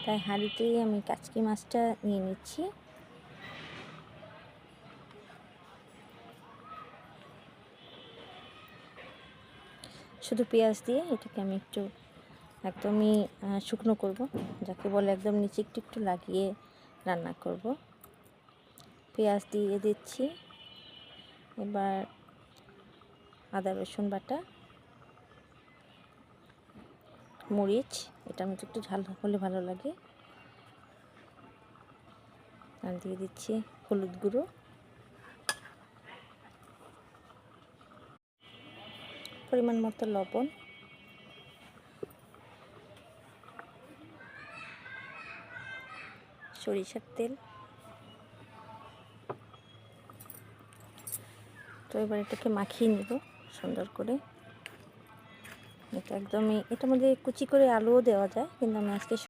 তাই হাঁড়িতেই আমি কাচকি মাছটা নিয়ে নিচ্ছি। শুধু পেঁয়াজ দিয়ে এটাকে আমি একটু একদমই শুকনো করব, যাকে বলে একদম নিচে একটু একটু লাগিয়ে রান্না করব। পেঁয়াজ দিয়ে দিচ্ছি। এবার আদা রসুন বাটা, মরিচ, এটার মধ্যে একটু ঝাল হলে ভালো লাগে, আর দিয়ে দিচ্ছি হলুদ গুঁড়ো, পরিমাণ মতো লবণ, সরিষার তেল। তো এবার এটাকে মাখিয়ে নেব সুন্দর করে। এটা একদমই, এটার মধ্যে কুচি করে আলুও দেওয়া যায়, কিন্তু আমি আজকে